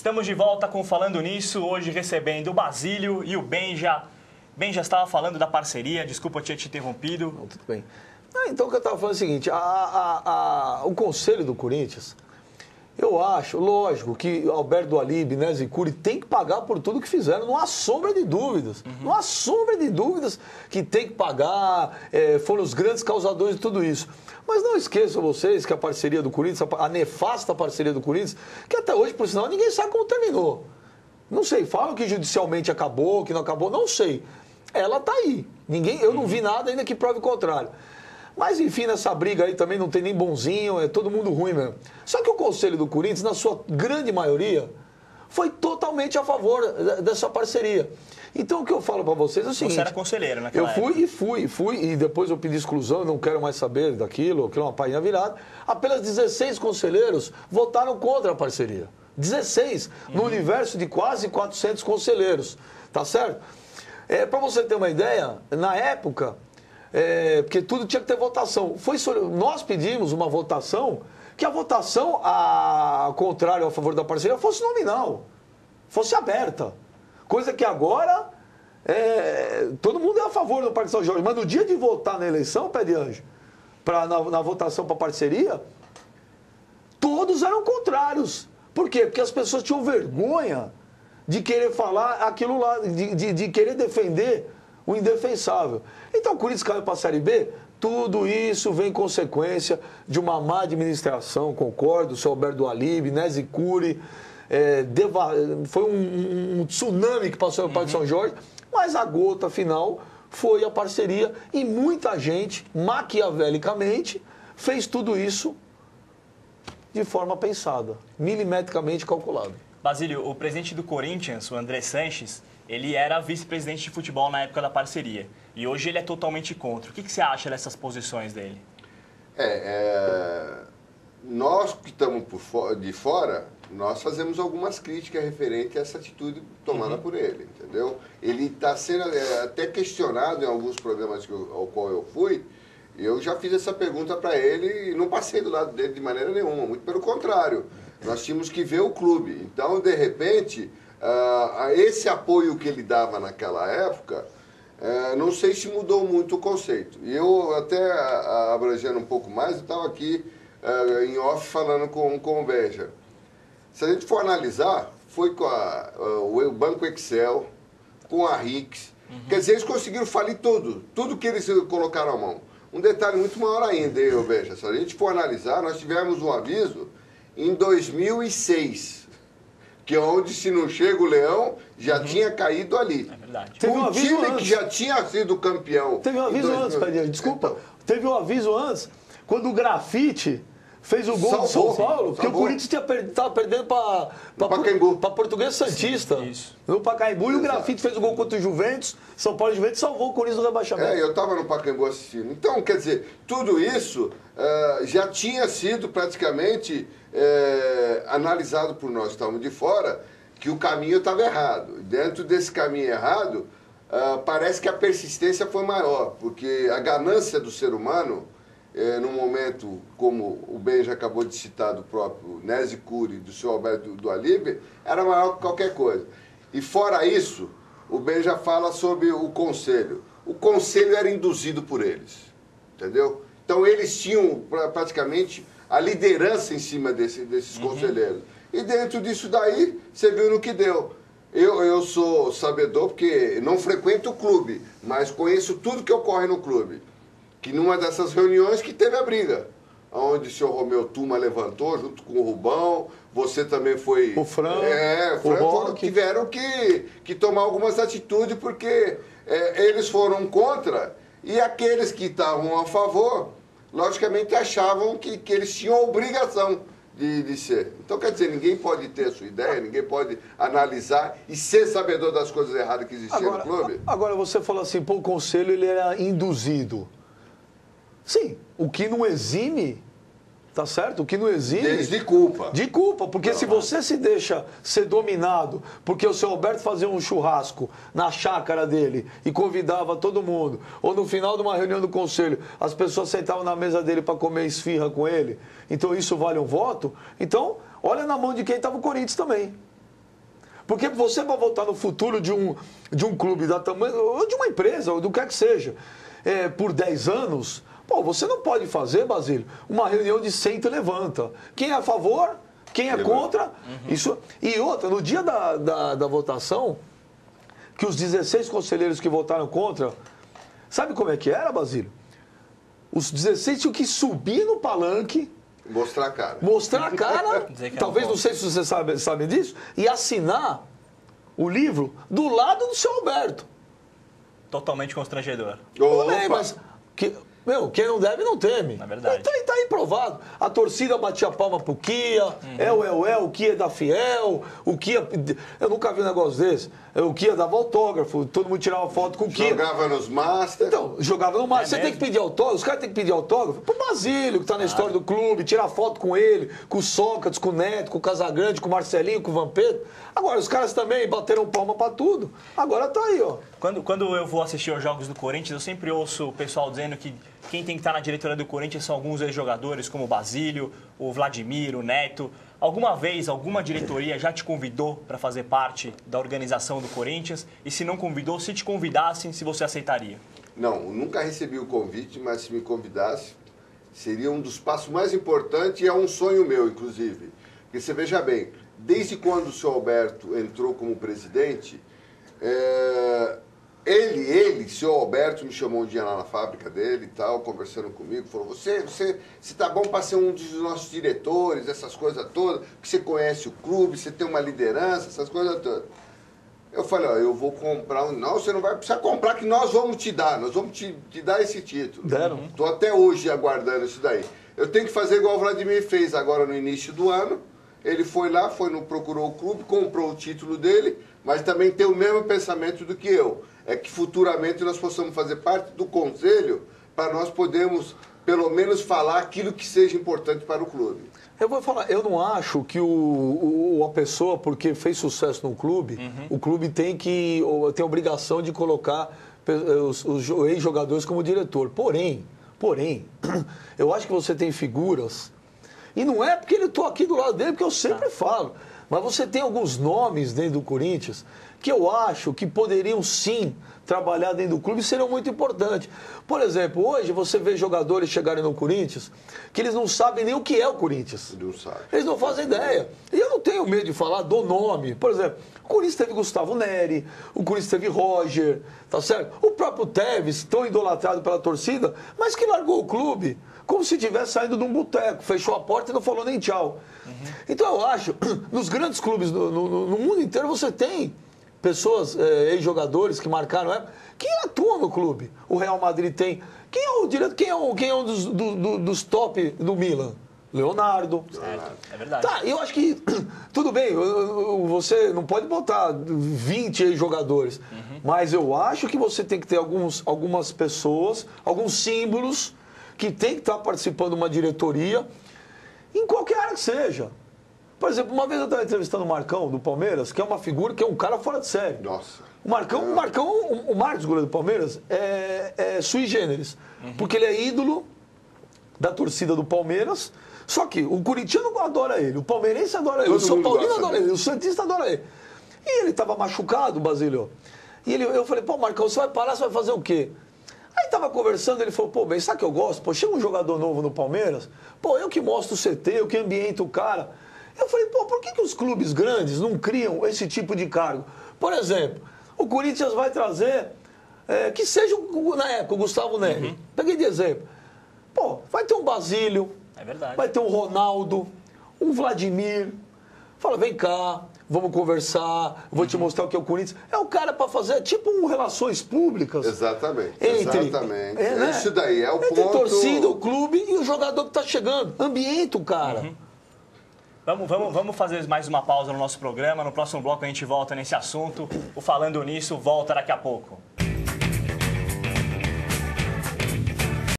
Estamos de volta com Falando Nisso, hoje recebendo o Basílio e o Benja. Benja estava falando da parceria, desculpa eu tinha te interrompido. Não, tudo bem. Então, o que eu estava falando é o seguinte, o Conselho do Corinthians, eu acho, lógico, que Alberto Dualib, né, Zicuri, tem que pagar por tudo que fizeram, não há sombra de dúvidas. Não há sombra de dúvidas que tem que pagar, foram os grandes causadores de tudo isso. Mas não esqueçam vocês que a parceria do Corinthians, a nefasta parceria do Corinthians, que até hoje, por sinal, ninguém sabe como terminou. Não sei, falam que judicialmente acabou, que não acabou, não sei. Ela está aí. Eu não vi nada ainda que prove o contrário. Mas, enfim, nessa briga aí também não tem nem bonzinho, é todo mundo ruim mesmo. Só que o Conselho do Corinthians, na sua grande maioria, foi totalmente a favor dessa parceria. Então, o que eu falo para vocês é o seguinte... Você era conselheiro naquela época. Eu fui, e depois eu pedi exclusão, não quero mais saber daquilo, aquilo é uma página virada. Apenas 16 conselheiros votaram contra a parceria. 16, no universo de quase 400 conselheiros, tá certo? Para você ter uma ideia, na época... porque tudo tinha que ter votação. Nós pedimos uma votação, que a votação ao contrário, a favor da parceria, fosse nominal, fosse aberta. Coisa que agora todo mundo é a favor do Parque São Jorge. Mas no dia de votar na eleição, Pé de Anjo, na votação para a parceria, todos eram contrários. Por quê? Porque as pessoas tinham vergonha de querer falar aquilo lá, de querer defender o indefensável. Então o Corinthians caiu para a Série B, tudo isso vem consequência de uma má administração, concordo, o seu Alberto Dualib, Nézi Cury, foi um tsunami que passou no Parque São Jorge, mas a gota final foi a parceria e muita gente, maquiavelicamente, fez tudo isso de forma pensada, milimetricamente calculada. Basílio, o presidente do Corinthians, o André Sanches, ele era vice-presidente de futebol na época da parceria. E hoje ele é totalmente contra. O que você acha dessas posições dele? Nós que estamos de fora, nós fazemos algumas críticas referentes a essa atitude tomada por ele, entendeu? Ele está sendo até questionado em alguns programas ao qual eu fui. Eu já fiz essa pergunta para ele e não passei do lado dele de maneira nenhuma. Muito pelo contrário. Nós tínhamos que ver o clube. Então, de repente... esse apoio que ele dava naquela época, não sei se mudou muito o conceito. E eu, até abrangendo um pouco mais, eu estava aqui em off falando com o Benja. Se a gente for analisar, foi com o Banco Excel, com a RIX, quer dizer, eles conseguiram falir tudo que eles colocaram à mão. Um detalhe muito maior ainda, Benja, se a gente for analisar, nós tivemos um aviso em 2006, que onde se não chega o Leão, já tinha caído ali. É verdade. Teve um aviso time antes. que já tinha sido campeão. Teve um aviso antes, Padilha, desculpa. Então, teve um aviso antes, quando o Grafite fez o gol do São Paulo, porque o Corinthians estava perdendo para Português Santista. Isso. No Pacaembu, e o Grafite fez o gol contra o Juventus, São Paulo e Juventus salvou o Corinthians do rebaixamento. eu estava no Pacaembu assistindo. Então, quer dizer, tudo isso já tinha sido praticamente analisado por nós que estávamos de fora, que o caminho estava errado. Dentro desse caminho errado, parece que a persistência foi maior, porque a ganância do ser humano, num momento como o Benja acabou de citar do próprio Nézi Cury, do seu Alberto Dualib, era maior que qualquer coisa. E fora isso, o Benja fala sobre o conselho. O conselho era induzido por eles, entendeu? Então eles tinham praticamente a liderança em cima desses conselheiros. E dentro disso daí, você viu no que deu. Eu sou sabedor porque não frequento o clube, mas conheço tudo que ocorre no clube. Que numa dessas reuniões que teve a briga, onde o senhor Romeu Tuma levantou junto com o Rubão, você também foi... O Fran, tiveram que tomar algumas atitudes porque eles foram contra e aqueles que estavam a favor, logicamente achavam que eles tinham a obrigação de ser. Então, quer dizer, ninguém pode ter a sua ideia, ninguém pode analisar e ser sabedor das coisas erradas que existiam no clube. Agora, você falou assim, o conselho ele era induzido. Sim, o que não exime, tá certo? O que não exime... Deles de culpa. De culpa, porque se você se deixa ser dominado, porque o seu Alberto fazia um churrasco na chácara dele e convidava todo mundo, ou no final de uma reunião do conselho, as pessoas sentavam na mesa dele para comer esfirra com ele, então isso vale um voto? Então, olha na mão de quem estava o Corinthians também. Porque você vai voltar no futuro de um clube da tamanho, ou de uma empresa, ou do que quer que seja, por 10 anos, pô, você não pode fazer, Basílio, uma reunião de senta e levanta. Quem é a favor, quem é contra. Isso. E outra, no dia da votação, que os 16 conselheiros que votaram contra, sabe como é que era, Basílio? Os 16 tinham que subir no palanque. Mostrar a cara. Mostrar a cara, talvez, não sei se você sabe disso, e assinar o livro do lado do seu Alberto. Totalmente constrangedor. Mas quem não deve não teme. É verdade. Tá aí provado. A torcida batia palma pro Kia, o Kia da Fiel, o Kia... Eu nunca vi um negócio desse. O Kia dava autógrafo, todo mundo tirava foto com o Kia. Jogava nos Masters. Então, jogava no Masters. Você tem que pedir autógrafo, os caras têm que pedir autógrafo pro Basílio, que tá na história do clube, tirar foto com ele, com o Sócrates, com o Neto, com o Casagrande, com o Marcelinho, com o Vampeta. Agora, os caras também bateram palma pra tudo. Agora tá aí, ó. Quando eu vou assistir aos jogos do Corinthians, eu sempre ouço o pessoal dizendo que quem tem que estar na diretoria do Corinthians são alguns ex-jogadores, como o Basílio, o Vladimir, o Neto. Alguma vez, alguma diretoria já te convidou para fazer parte da organização do Corinthians? E se não convidou, se te convidassem, se você aceitaria? Não, nunca recebi o convite, mas se me convidasse, seria um dos passos mais importantes e é um sonho meu, inclusive. Porque você veja bem, desde quando o senhor Alberto entrou como presidente, senhor Alberto, me chamou um dia lá na fábrica dele e tal, conversando comigo, falou, você tá bom para ser um dos nossos diretores, essas coisas todas, que você conhece o clube, você tem uma liderança, essas coisas todas. Eu falei, ó, eu vou comprar Não, você não vai precisar comprar, que nós vamos te dar, nós vamos te dar esse título. Deram. Estou até hoje aguardando isso daí. Eu tenho que fazer igual o Vladimir fez agora no início do ano. Ele foi lá, procurou o clube, comprou o título dele, mas também tem o mesmo pensamento do que eu. É que futuramente nós possamos fazer parte do conselho para nós podermos, pelo menos, falar aquilo que seja importante para o clube. Eu vou falar, eu não acho que a pessoa, porque fez sucesso no clube, o clube tem a obrigação de colocar os ex-jogadores como diretor. Porém, eu acho que você tem figuras, e não é porque eu estou aqui do lado dele, porque eu sempre falo, mas você tem alguns nomes dentro do Corinthians que eu acho que poderiam sim trabalhar dentro do clube e seriam muito importantes. Por exemplo, hoje você vê jogadores chegarem no Corinthians que eles não sabem nem o que é o Corinthians. Não sabe. Eles não fazem ideia. E eu não tenho medo de falar do nome. Por exemplo, o Corinthians teve Gustavo Neri, o Corinthians teve Roger, tá certo? O próprio Tevez, tão idolatrado pela torcida, mas que largou o clube como se tivesse saído de um boteco, fechou a porta e não falou nem tchau. Então eu acho, nos grandes clubes no mundo inteiro você tem pessoas, ex-jogadores que marcaram época, que atuam no clube. O Real Madrid tem. Quem é um dos top do Milan? Leonardo. Certo, é verdade. Tá, eu acho que, tudo bem, você não pode botar 20 ex-jogadores, mas eu acho que você tem que ter algumas pessoas, alguns símbolos, que tem que estar participando de uma diretoria, em qualquer área que seja. Por exemplo, uma vez eu estava entrevistando o Marcão, do Palmeiras, que é uma figura, que é um cara fora de série. Nossa. O Marcos, goleiro do Palmeiras, é sui generis. Porque ele é ídolo da torcida do Palmeiras, só que o corintiano adora ele, o palmeirense adora ele, o São Paulino adora ele, o santista adora ele. E ele estava machucado, Basílio. E eu falei, pô, Marcão, você vai parar, você vai fazer o quê? Aí tava conversando, ele falou, pô, bem, sabe o que eu gosto? Pô, chega um jogador novo no Palmeiras, pô, eu que mostro o CT, eu que ambiento o cara. Eu falei, pô, por que os clubes grandes não criam esse tipo de cargo? Por exemplo, o Corinthians vai trazer, que seja, na época, o Gustavo Neri. Peguei de exemplo. Pô, vai ter um Basílio, É verdade. vai ter um Ronaldo, um Vladimir. Fala, vem cá, vamos conversar, vou te mostrar o que é o Corinthians. É o cara para fazer tipo relações públicas. Exatamente. Exatamente. Né? Isso daí é o entre ponto. Entre torcida, o clube e o jogador que está chegando. Ambienta o cara. Vamos fazer mais uma pausa no nosso programa. No próximo bloco a gente volta nesse assunto. O Falando Nisso volta daqui a pouco.